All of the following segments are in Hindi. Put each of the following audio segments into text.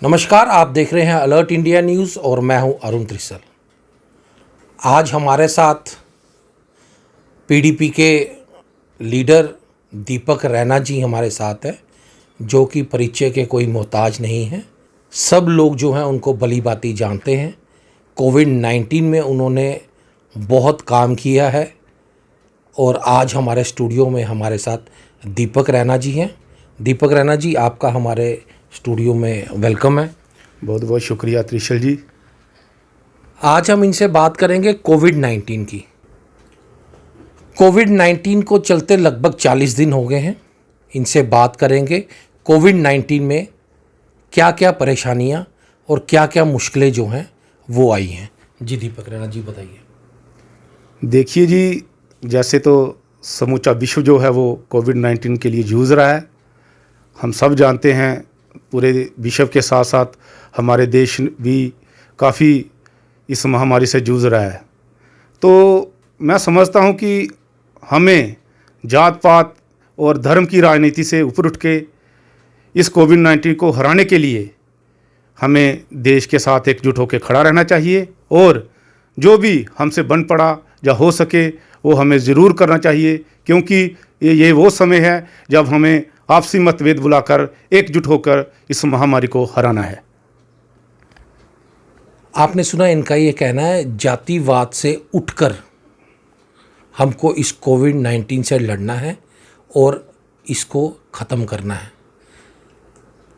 नमस्कार, आप देख रहे हैं अलर्ट इंडिया न्यूज़ और मैं हूं अरुण त्रिसल। आज हमारे साथ पीडीपी के लीडर दीपक रैना जी हमारे साथ हैं, जो कि परिचय के कोई मोहताज नहीं हैं। सब लोग जो हैं उनको भली भांति जानते हैं। कोविड-19 में उन्होंने बहुत काम किया है और आज हमारे स्टूडियो में हमारे साथ दीपक रैना जी हैं। दीपक रैना जी, आपका हमारे स्टूडियो में वेलकम है। बहुत बहुत शुक्रिया त्रिशल जी। आज हम इनसे बात करेंगे कोविड-19 की। कोविड-19 को चलते लगभग 40 दिन हो गए हैं। इनसे बात करेंगे कोविड-19 में क्या क्या परेशानियां और क्या क्या मुश्किलें जो हैं वो आई हैं। जी दीपक रैना जी, बताइए। देखिए जी, जैसे तो समूचा विश्व जो है वो कोविड-19 के लिए जूझ रहा है। हम सब जानते हैं, पूरे विश्व के साथ साथ हमारे देश भी काफ़ी इस महामारी से जूझ रहा है। तो मैं समझता हूं कि हमें जात पात और धर्म की राजनीति से ऊपर उठ के इस कोविड-19 को हराने के लिए हमें देश के साथ एकजुट होकर खड़ा रहना चाहिए और जो भी हमसे बन पड़ा या हो सके वो हमें ज़रूर करना चाहिए, क्योंकि ये वो समय है जब हमें आपसी मतभेद बुलाकर एकजुट होकर इस महामारी को हराना है। आपने सुना, इनका ये कहना है जातिवाद से उठकर हमको इस कोविड-19 से लड़ना है और इसको ख़त्म करना है।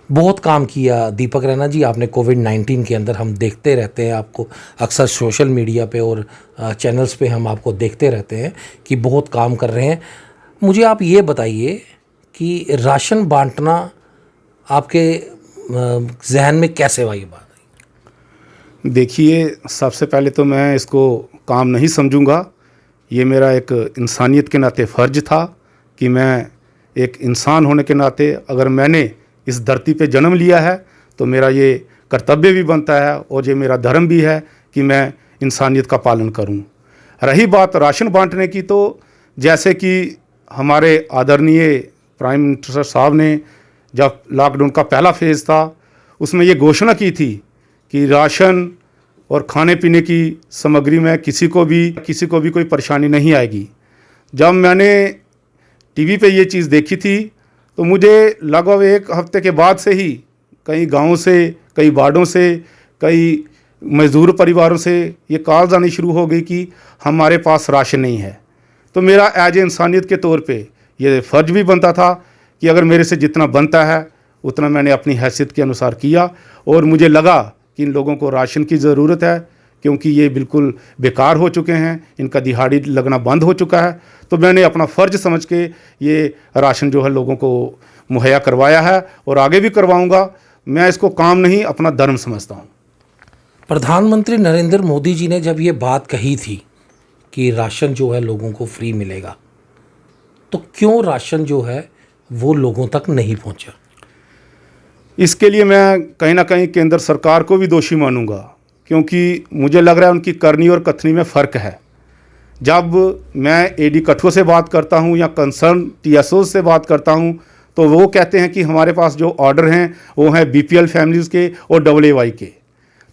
बहुत काम किया दीपक रैना जी आपने कोविड-19 के अंदर। हम देखते रहते हैं आपको अक्सर सोशल मीडिया पे और चैनल्स पे हम आपको देखते रहते हैं कि बहुत काम कर रहे हैं। मुझे आप ये बताइए कि राशन बांटना आपके जहन में कैसे हुआ ये बात आई? देखिए, सबसे पहले तो मैं इसको काम नहीं समझूंगा। ये मेरा एक इंसानियत के नाते फ़र्ज था कि मैं एक इंसान होने के नाते, अगर मैंने इस धरती पे जन्म लिया है तो मेरा ये कर्तव्य भी बनता है और ये मेरा धर्म भी है कि मैं इंसानियत का पालन करूं। रही बात राशन बांटने की, तो जैसे कि हमारे आदरणीय प्राइम मिनिस्टर साहब ने जब लॉकडाउन का पहला फेज़ था उसमें ये घोषणा की थी कि राशन और खाने पीने की सामग्री में किसी को भी कोई परेशानी नहीं आएगी। जब मैंने टीवी पे ये चीज़ देखी थी तो मुझे लगभग एक हफ्ते के बाद से ही कई गांवों से, कई वार्डों से, कई मजदूर परिवारों से ये कॉल्स आनी शुरू हो गई कि हमारे पास राशन नहीं है। तो मेरा एज ए इंसानियत के तौर पे ये फ़र्ज भी बनता था कि अगर मेरे से जितना बनता है उतना मैंने अपनी हैसियत के अनुसार किया और मुझे लगा कि इन लोगों को राशन की ज़रूरत है, क्योंकि ये बिल्कुल बेकार हो चुके हैं, इनका दिहाड़ी लगना बंद हो चुका है। तो मैंने अपना फ़र्ज समझ के ये राशन जो है लोगों को मुहैया करवाया है और आगे भी करवाऊंगा। मैं इसको काम नहीं, अपना धर्म समझता हूँ। प्रधानमंत्री नरेंद्र मोदी जी ने जब ये बात कही थी कि राशन जो है लोगों को फ्री मिलेगा, तो क्यों राशन जो है वो लोगों तक नहीं पहुंचा? इसके लिए मैं कहीं ना कहीं केंद्र सरकार को भी दोषी मानूंगा, क्योंकि मुझे लग रहा है उनकी करनी और कथनी में फ़र्क है। जब मैं एडी कठुआ से बात करता हूं या कंसर्न टीएसओ से बात करता हूं तो वो कहते हैं कि हमारे पास जो ऑर्डर हैं वो हैं बीपीएल फैमिलीज़ के और AAY के।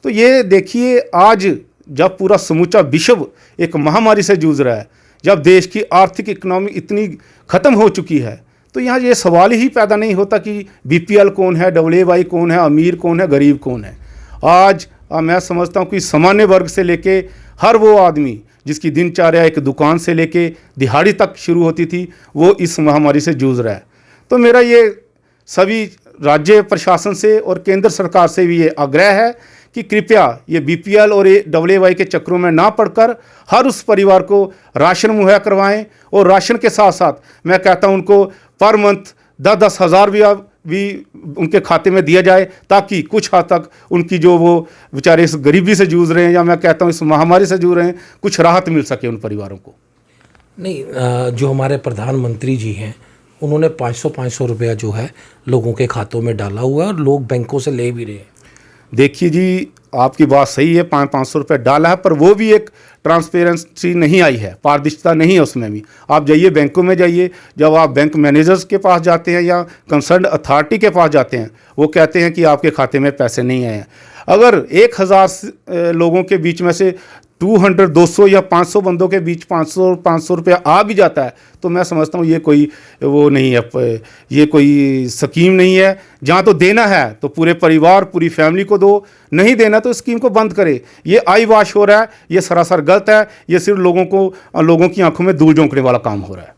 तो ये देखिए, आज जब पूरा समूचा विश्व एक महामारी से जूझ रहा है, जब देश की आर्थिक इकोनॉमी इतनी ख़त्म हो चुकी है, तो यहाँ ये सवाल ही पैदा नहीं होता कि BPL कौन है, AAY कौन है, अमीर कौन है, गरीब कौन है। आज मैं समझता हूँ कि सामान्य वर्ग से लेके हर वो आदमी जिसकी दिनचर्या एक दुकान से लेके दिहाड़ी तक शुरू होती थी, वो इस महामारी से जूझ रहा है। तो मेरा ये सभी राज्य प्रशासन से और केंद्र सरकार से भी ये आग्रह है कि कृपया ये BPL और AAY के चक्रों में ना पड़कर हर उस परिवार को राशन मुहैया करवाएं और राशन के साथ साथ मैं कहता हूं उनको पर मंथ 10-10 हज़ार भी उनके खाते में दिया जाए, ताकि कुछ हद तक उनकी जो वो बेचारे इस गरीबी से जूझ रहे हैं या मैं कहता हूँ इस महामारी से जूझ रहे हैं, कुछ राहत मिल सके उन परिवारों को। नहीं, जो हमारे प्रधानमंत्री जी हैं उन्होंने 500 रुपया जो है लोगों के खातों में डाला हुआ है और लोग बैंकों से ले भी रहे हैं। देखिए जी, आपकी बात सही है, 500 रुपये डाला है, पर वो भी एक ट्रांसपेरेंसी नहीं आई है, पारदर्शिता नहीं है उसमें भी। आप जाइए बैंकों में जाइए, जब आप बैंक मैनेजर्स के पास जाते हैं या कंसर्न अथॉरिटी के पास जाते हैं, वो कहते हैं कि आपके खाते में पैसे नहीं आए हैं। अगर 1000 लोगों के बीच में से 200, 200 या 500 बंदों के बीच 500 रुपया आ भी जाता है, तो मैं समझता हूँ ये कोई वो नहीं है, ये कोई स्कीम नहीं है। जहाँ तो देना है तो पूरे परिवार, पूरी फैमिली को दो, नहीं देना तो स्कीम को बंद करे। ये आई वॉश हो रहा है, ये सरासर गलत है, ये सिर्फ लोगों की आंखों में धूल झोंकने वाला काम हो रहा है।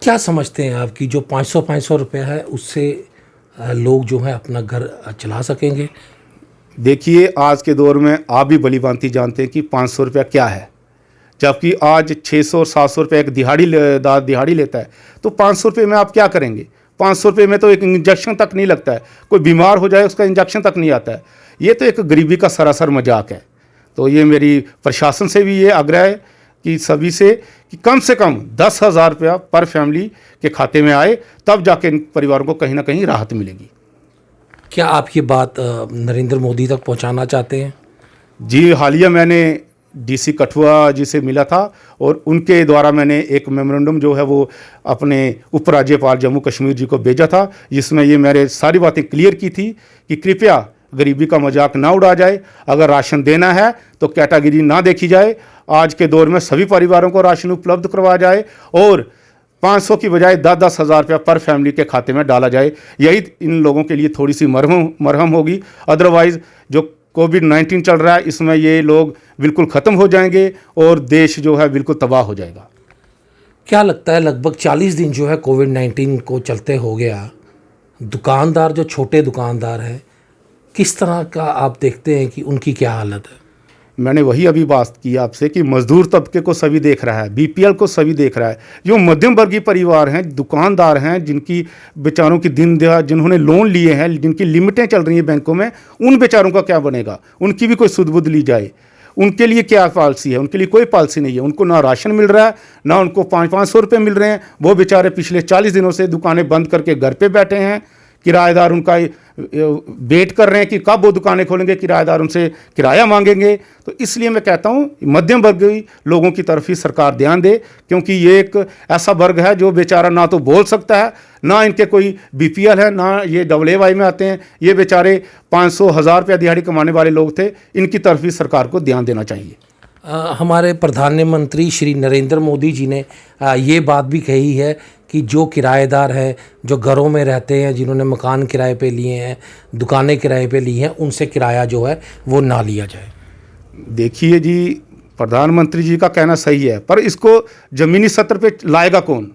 क्या समझते हैं आप कि जो 500 रुपया है उससे लोग जो है अपना घर चला सकेंगे? देखिए, आज के दौर में आप भी भली भांति जानते हैं कि 500 रुपया क्या है, जबकि आज 600 और 700 रुपये एक दिहाड़ी लेता है। तो 500 रुपये में आप क्या करेंगे? 500 रुपये में तो एक इंजेक्शन तक नहीं लगता है, कोई बीमार हो जाए उसका इंजेक्शन तक नहीं आता है। ये तो एक गरीबी का सरासर मजाक है। तो ये मेरी प्रशासन से भी ये आग्रह है कि सभी से कि कम से कम 10,000 रुपया पर फैमिली के खाते में आए, तब जाके इन परिवारों को कहीं ना कहीं राहत मिलेगी। क्या आप ये बात नरेंद्र मोदी तक पहुंचाना चाहते हैं? जी, हालिया मैंने डीसी कठुआ जी से मिला था और उनके द्वारा मैंने एक मेमोरेंडम जो है वो अपने उपराज्यपाल जम्मू कश्मीर जी को भेजा था, जिसमें ये मैंने सारी बातें क्लियर की थी कि कृपया गरीबी का मजाक ना उड़ा जाए। अगर राशन देना है तो कैटेगरी ना देखी जाए। आज के दौर में सभी परिवारों को राशन उपलब्ध करवाया जाए और 500 की बजाय 10-10 हज़ार रुपया पर फैमिली के खाते में डाला जाए। यही इन लोगों के लिए थोड़ी सी मरहम होगी। अदरवाइज़ जो कोविड-19 चल रहा है, इसमें ये लोग बिल्कुल ख़त्म हो जाएंगे और देश जो है बिल्कुल तबाह हो जाएगा। क्या लगता है लगभग 40 दिन जो है कोविड-19 को चलते हो गया, दुकानदार जो छोटे दुकानदार हैं, किस तरह का आप देखते हैं कि उनकी क्या हालत है? मैंने वही अभी बात की आपसे कि मजदूर तबके को सभी देख रहा है, बीपीएल को सभी देख रहा है। जो मध्यम वर्गीय परिवार हैं, दुकानदार हैं, जिनकी बेचारों की दिन दहाड़, जिन्होंने लोन लिए हैं, जिनकी लिमिटें चल रही हैं बैंकों में, उन बेचारों का क्या बनेगा? उनकी भी कोई सुध-बुध ली जाए। उनके लिए क्या पॉलिसी है? उनके लिए कोई पॉलिसी नहीं है। उनको ना राशन मिल रहा है, ना उनको 500-500 रुपये मिल रहे हैं। वो बेचारे पिछले 40 दिनों से दुकानें बंद करके घर पे बैठे हैं। किराएदार उनका वेट कर रहे हैं कि कब वो दुकानें खोलेंगे, किराएदार उनसे किराया मांगेंगे। तो इसलिए मैं कहता हूँ मध्यम वर्गीय लोगों की तरफ ही सरकार ध्यान दे, क्योंकि ये एक ऐसा वर्ग है जो बेचारा ना तो बोल सकता है, ना इनके कोई बीपीएल है, ना ये AA में आते हैं। ये बेचारे 500-1000 रुपया दिहाड़ी कमाने वाले लोग थे। इनकी तरफ ही सरकार को ध्यान देना चाहिए। हमारे प्रधानमंत्री श्री नरेंद्र मोदी जी ने ये बात भी कही है कि जो किराएदार हैं, जो घरों में रहते हैं, जिन्होंने मकान किराए पे लिए हैं, दुकानें किराए पे ली हैं, उनसे किराया जो है वो ना लिया जाए। देखिए जी, प्रधानमंत्री जी का कहना सही है, पर इसको ज़मीनी स्तर पे लाएगा कौन?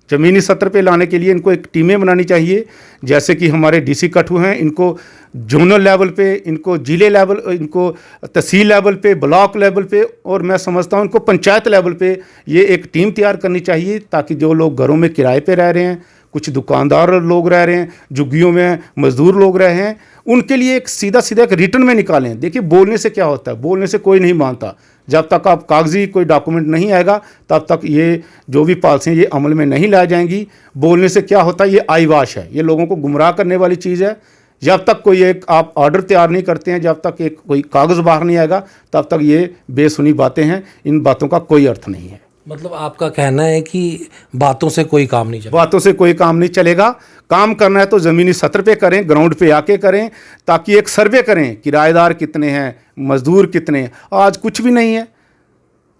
ज़मीनी स्तर पे लाने के लिए इनको एक टीमें बनानी चाहिए। जैसे कि हमारे डीसी कठुआ हैं, इनको जोनल लेवल पे, इनको जिले लेवल, इनको तहसील लेवल पे, ब्लॉक लेवल पे, और मैं समझता हूँ इनको पंचायत लेवल पे ये एक टीम तैयार करनी चाहिए, ताकि जो लोग घरों में किराए पे रह रहे हैं, कुछ दुकानदार लोग रह रहे हैं, झुग्गियों में मजदूर लोग रहे हैं, उनके लिए एक सीधा एक रिटर्न में निकालें। देखिए, बोलने से क्या होता है? बोलने से कोई नहीं मानता। जब तक आप कागजी कोई डॉक्यूमेंट नहीं आएगा, तब तक ये जो भी पॉलिसी ये अमल में नहीं लाई जाएंगी। बोलने से क्या होता है? ये आईवाश है, ये लोगों को गुमराह करने वाली चीज़ है। जब तक कोई एक आप ऑर्डर तैयार नहीं करते हैं, जब तक एक कोई कागज़ बाहर नहीं आएगा, तब तक ये बेसुनी बातें हैं। इन बातों का कोई अर्थ नहीं है। मतलब आपका कहना है कि बातों से कोई काम नहीं चलेगा? बातों से कोई काम नहीं चलेगा। काम करना है तो ज़मीनी सतर पे करें, ग्राउंड पे आके करें, ताकि एक सर्वे करें किराएदार कितने हैं, मजदूर कितने हैं। आज कुछ भी नहीं है,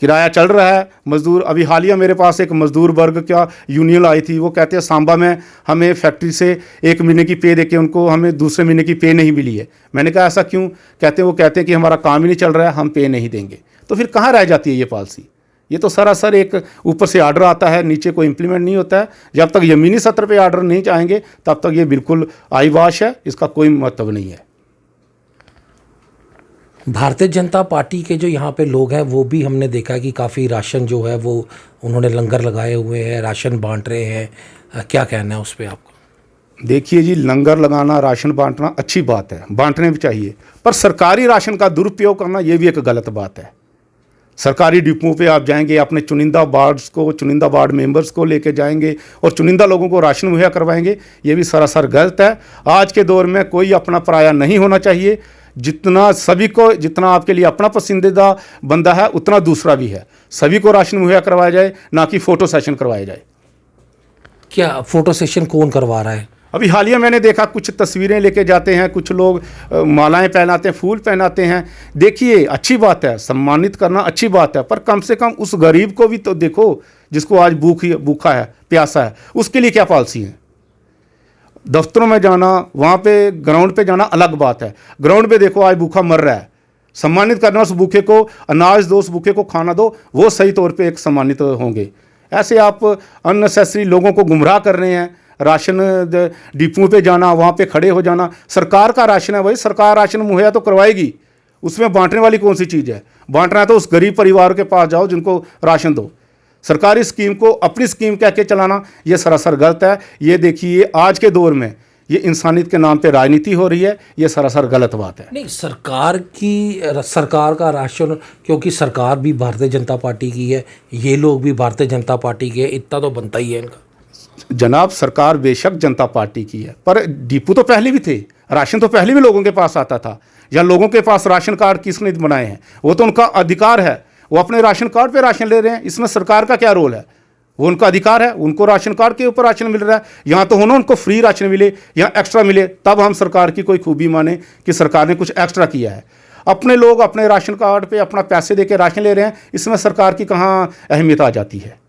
किराया चल रहा है। मजदूर, अभी हालिया मेरे पास एक मजदूर वर्ग क्या यूनियन आई थी, वो कहते हैं सांबा में हमें फैक्ट्री से 1 महीने की पे देके उनको हमें दूसरे महीने की पे नहीं मिली है। मैंने कहा ऐसा क्यों? वो कहते हैं कि हमारा काम ही नहीं चल रहा है, हम पे नहीं देंगे। तो फिर कहाँ रह जाती है ये पॉलिसी? ये तो सरासर एक ऊपर से ऑर्डर आता है, नीचे कोई इम्प्लीमेंट नहीं होता है। जब तक ज़मीनी सतर पे ऑर्डर नहीं चाहेंगे, तब तक ये बिल्कुल आईवाश है, इसका कोई मतलब नहीं है। भारतीय जनता पार्टी के जो यहाँ पे लोग हैं, वो भी हमने देखा है कि काफ़ी राशन जो है वो उन्होंने लंगर लगाए हुए हैं, राशन बांट रहे हैं। क्या कहना है उस पर आपको? देखिए जी, लंगर लगाना, राशन बांटना अच्छी बात है, बांटने भी चाहिए, पर सरकारी राशन का दुरुपयोग करना ये भी एक गलत बात है। सरकारी डिपों पे आप जाएंगे, अपने चुनिंदा वार्ड मेंबर्स को लेके जाएंगे और चुनिंदा लोगों को राशन मुहैया करवाएंगे, ये भी सरासर गलत है। आज के दौर में कोई अपना पराया नहीं होना चाहिए। जितना आपके लिए अपना पसंदीदा बंदा है उतना दूसरा भी है। सभी को राशन मुहैया करवाया जाए, ना कि फ़ोटो सेशन करवाया जाए। क्या फ़ोटो सेशन कौन करवा रहा है? अभी हालिया मैंने देखा कुछ तस्वीरें लेके जाते हैं, कुछ लोग मालाएं पहनाते हैं, फूल पहनाते हैं। देखिए, अच्छी बात है, सम्मानित करना अच्छी बात है, पर कम से कम उस गरीब को भी तो देखो जिसको आज भूखा है, प्यासा है, उसके लिए क्या पॉलिसी है। दफ्तरों में जाना, वहाँ पे ग्राउंड पे जाना अलग बात है। ग्राउंड पे देखो आज भूखा मर रहा है, सम्मानित करना उस भूखे को, अनाज दो, उस भूखे को खाना दो, वो सही तौर पे एक सम्मानित होंगे। ऐसे आप अननेसेसरी लोगों को गुमराह कर रहे हैं। राशन डिपों पे जाना, वहाँ पे खड़े हो जाना, सरकार का राशन है भाई, सरकार राशन मुहैया तो करवाएगी, उसमें बांटने वाली कौन सी चीज़ है। बांटना है तो उस गरीब परिवार के पास जाओ जिनको राशन दो। सरकारी स्कीम को अपनी स्कीम कह के चलाना ये सरासर गलत है। ये देखिए, आज के दौर में ये इंसानियत के नाम पे राजनीति हो रही है, ये सरासर गलत बात है। नहीं, सरकार का राशन, क्योंकि सरकार भी भारतीय जनता पार्टी की है, ये लोग भी भारतीय जनता पार्टी के, इतना तो बनता ही है इनका। जनाब, सरकार बेशक जनता पार्टी की है, पर डिपो तो पहले भी थे, राशन तो पहले भी लोगों के पास आता था। या लोगों के पास राशन कार्ड किसने बनाए हैं, वो तो उनका अधिकार है, वो अपने राशन कार्ड पे राशन ले रहे हैं, इसमें सरकार का क्या रोल है। वो उनका अधिकार है, उनको राशन कार्ड के ऊपर राशन मिल रहा है। यहाँ तो हो ना उनको फ्री राशन मिले या एक्स्ट्रा मिले, तब हम सरकार की कोई खूबी माने कि सरकार ने कुछ एक्स्ट्रा किया है। अपने लोग अपने राशन कार्ड पे अपना पैसे दे के राशन ले रहे हैं, इसमें सरकार की कहाँ अहमियत आ जाती है।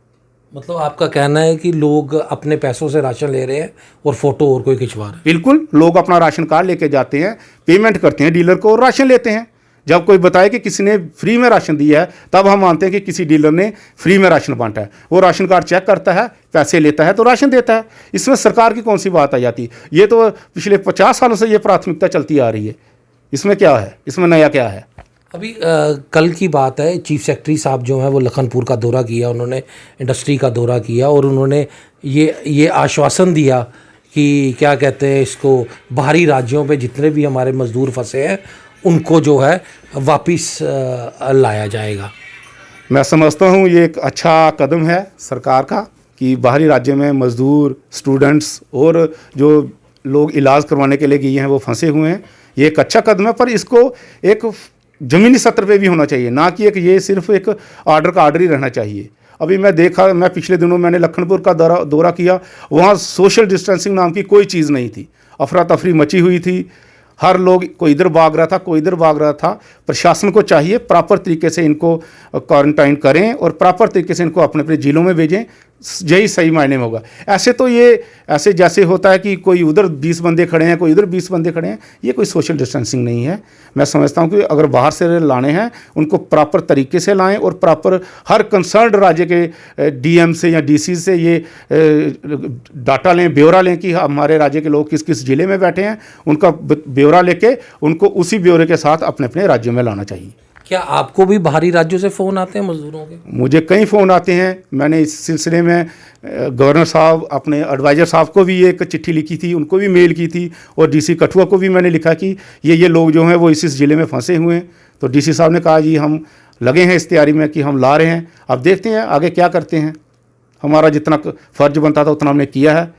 मतलब आपका कहना है कि लोग अपने पैसों से राशन ले रहे हैं और फोटो और कोई खिंचवा रहे हैं? बिल्कुल, लोग अपना राशन कार्ड लेके जाते हैं, पेमेंट करते हैं डीलर को और राशन लेते हैं। जब कोई बताए कि किसी ने फ्री में राशन दिया है, तब हम मानते हैं कि किसी डीलर ने फ्री में राशन बांटा है। वो राशन कार्ड चेक करता है, पैसे लेता है तो राशन देता है। इसमें सरकार की कौन सी बात आ जाती है। ये तो पिछले 50 सालों से ये प्राथमिकता चलती आ रही है। इसमें क्या है, इसमें नया क्या है। अभी कल की बात है, चीफ सेक्रेटरी साहब जो हैं वो लखनपुर का दौरा किया, उन्होंने इंडस्ट्री का दौरा किया और उन्होंने ये आश्वासन दिया कि क्या कहते हैं इसको, बाहरी राज्यों पे जितने भी हमारे मज़दूर फंसे हैं उनको जो है वापस लाया जाएगा। मैं समझता हूँ ये एक अच्छा कदम है सरकार का कि बाहरी राज्य में मज़दूर, स्टूडेंट्स और जो लोग इलाज करवाने के लिए गए हैं वो फंसे हुए हैं। ये एक अच्छा कदम है, पर इसको एक ज़मीनी सतर पे भी होना चाहिए, ना कि ये सिर्फ एक आर्डर का आर्डर ही रहना चाहिए। अभी मैं पिछले दिनों मैंने लखनपुर का दौरा किया, वहाँ सोशल डिस्टेंसिंग नाम की कोई चीज़ नहीं थी। अफरा तफरी मची हुई थी, हर लोग कोई इधर भाग रहा था, कोई इधर भाग रहा था। प्रशासन को चाहिए प्रॉपर तरीके से इनको क्वारंटाइन करें और प्रॉपर तरीके से इनको अपने अपने जिलों में भेजें, यही सही मायने में होगा। ऐसे तो ये ऐसे जैसे होता है कि कोई उधर 20 बंदे खड़े हैं, कोई उधर 20 बंदे खड़े हैं, ये कोई सोशल डिस्टेंसिंग नहीं है। मैं समझता हूँ कि अगर बाहर से लाने हैं उनको प्रॉपर तरीके से लाएं और प्रॉपर हर कंसर्न्ड राज्य के डीएम से या डीसी से ये डाटा लें, ब्यौरा लें कि हमारे राज्य के लोग किस किस ज़िले में बैठे हैं। उनका ब्यौरा लेके उनको उसी ब्यौरे के साथ अपने अपने राज्यों में लाना चाहिए। क्या आपको भी बाहरी राज्यों से फ़ोन आते हैं मज़दूरों के? मुझे कई फ़ोन आते हैं। मैंने इस सिलसिले में गवर्नर साहब, अपने एडवाइज़र साहब को भी एक चिट्ठी लिखी थी, उनको भी मेल की थी और डीसी कठुआ को भी मैंने लिखा कि ये लोग जो हैं वो इस ज़िले में फंसे हुए हैं। तो डीसी साहब ने कहा जी हम लगे हैं इस तैयारी में कि हम ला रहे हैं, अब देखते हैं आगे क्या करते हैं। हमारा जितना फ़र्ज बनता था उतना हमने किया है,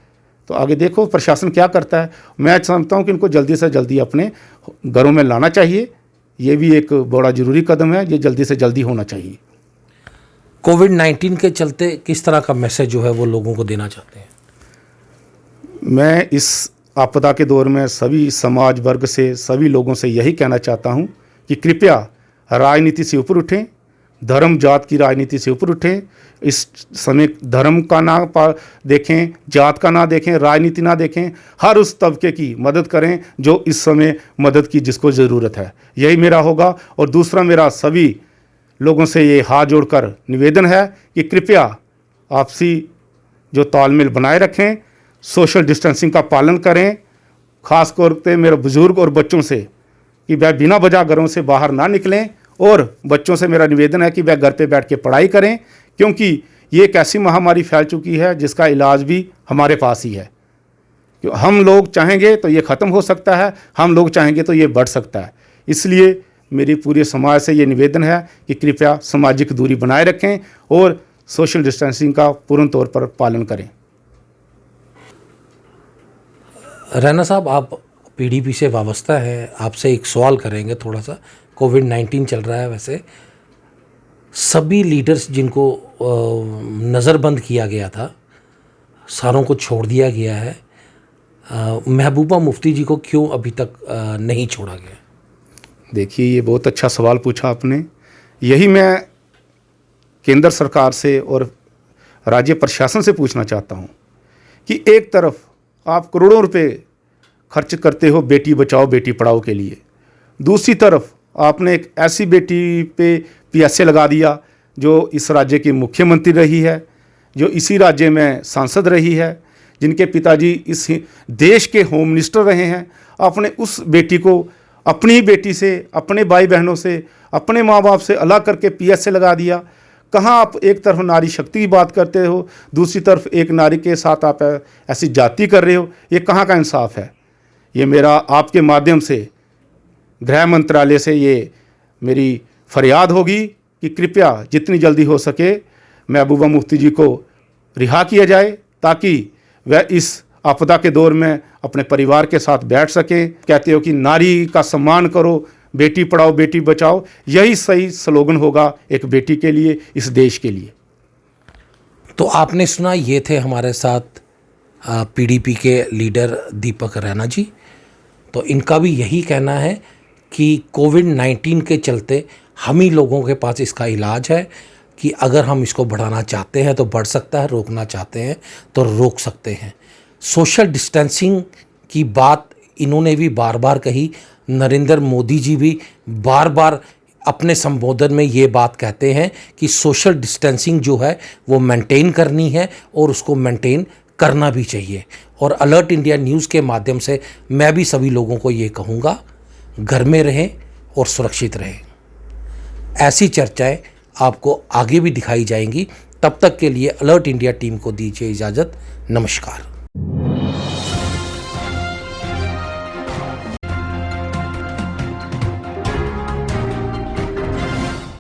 तो आगे देखो प्रशासन क्या करता है। मैं समझता हूँ कि इनको जल्दी से जल्दी अपने घरों में लाना चाहिए। ये भी एक बड़ा ज़रूरी कदम है, ये जल्दी से जल्दी होना चाहिए। कोविड-19 के चलते किस तरह का मैसेज जो है वो लोगों को देना चाहते हैं? मैं इस आपदा के दौर में सभी समाज वर्ग से, सभी लोगों से यही कहना चाहता हूँ कि कृपया राजनीति से ऊपर उठें, धर्म जात की राजनीति से ऊपर उठें। इस समय धर्म का ना देखें, जात का ना देखें, राजनीति ना देखें, हर उस तबके की मदद करें जो इस समय मदद की जिसको ज़रूरत है। यही मेरा होगा। और दूसरा मेरा सभी लोगों से ये हाथ जोड़कर निवेदन है कि कृपया आपसी जो तालमेल बनाए रखें, सोशल डिस्टेंसिंग का पालन करें। ख़ास तौर पे मेरे बुज़ुर्ग और बच्चों से कि वह बिना वजह घरों से बाहर ना निकलें और बच्चों से मेरा निवेदन है कि वह घर पे बैठ के पढ़ाई करें, क्योंकि ये एक ऐसी महामारी फैल चुकी है जिसका इलाज भी हमारे पास ही है। हम लोग चाहेंगे तो ये ख़त्म हो सकता है, हम लोग चाहेंगे तो ये बढ़ सकता है। इसलिए मेरी पूरे समाज से ये निवेदन है कि कृपया सामाजिक दूरी बनाए रखें और सोशल डिस्टेंसिंग का पूर्ण तौर पर पालन करें। रैना साहब, आप पीडीपी से वाबस्ता है, आपसे एक सवाल करेंगे थोड़ा सा। कोविड-19 चल रहा है, वैसे सभी लीडर्स जिनको नज़रबंद किया गया था, सारों को छोड़ दिया गया है, महबूबा मुफ्ती जी को क्यों अभी तक नहीं छोड़ा गया? देखिए, ये बहुत अच्छा सवाल पूछा आपने। यही मैं केंद्र सरकार से और राज्य प्रशासन से पूछना चाहता हूँ कि एक तरफ आप करोड़ों रुपए खर्च करते हो बेटी बचाओ बेटी पढ़ाओ के लिए, दूसरी तरफ आपने एक ऐसी बेटी पे पीएसए लगा दिया जो इस राज्य की मुख्यमंत्री रही है, जो इसी राज्य में सांसद रही है, जिनके पिताजी इस देश के होम मिनिस्टर रहे हैं। आपने उस बेटी को अपनी ही बेटी से, अपने भाई बहनों से, अपने माँ बाप से अलग करके पीएसए लगा दिया। कहाँ आप एक तरफ नारी शक्ति की बात करते हो, दूसरी तरफ एक नारी के साथ आप ऐसी जाति कर रहे हो? ये कहाँ का इंसाफ है? ये मेरा आपके माध्यम से गृह मंत्रालय से ये मेरी फरियाद होगी कि कृपया जितनी जल्दी हो सके महबूबा मुफ्ती जी को रिहा किया जाए, ताकि वह इस आपदा के दौर में अपने परिवार के साथ बैठ सकें। कहते हो कि नारी का सम्मान करो, बेटी पढ़ाओ बेटी बचाओ, यही सही स्लोगन होगा एक बेटी के लिए, इस देश के लिए। तो आपने सुना, ये थे हमारे साथ पीडीपी के लीडर दीपक रैना जी। तो इनका भी यही कहना है कि कोविड-19 के चलते हम ही लोगों के पास इसका इलाज है कि अगर हम इसको बढ़ाना चाहते हैं तो बढ़ सकता है, रोकना चाहते हैं तो रोक सकते हैं। सोशल डिस्टेंसिंग की बात इन्होंने भी बार बार कही, नरेंद्र मोदी जी भी बार बार अपने संबोधन में ये बात कहते हैं कि सोशल डिस्टेंसिंग जो है वो मेंटेन करनी है और उसको मेंटेन करना भी चाहिए। और अलर्ट इंडिया न्यूज़ के माध्यम से मैं भी सभी लोगों को ये कहूँगा, घर में रहें और सुरक्षित रहें। ऐसी चर्चाएं आपको आगे भी दिखाई जाएंगी। तब तक के लिए अलर्ट इंडिया टीम को दीजिए इजाज़त। नमस्कार।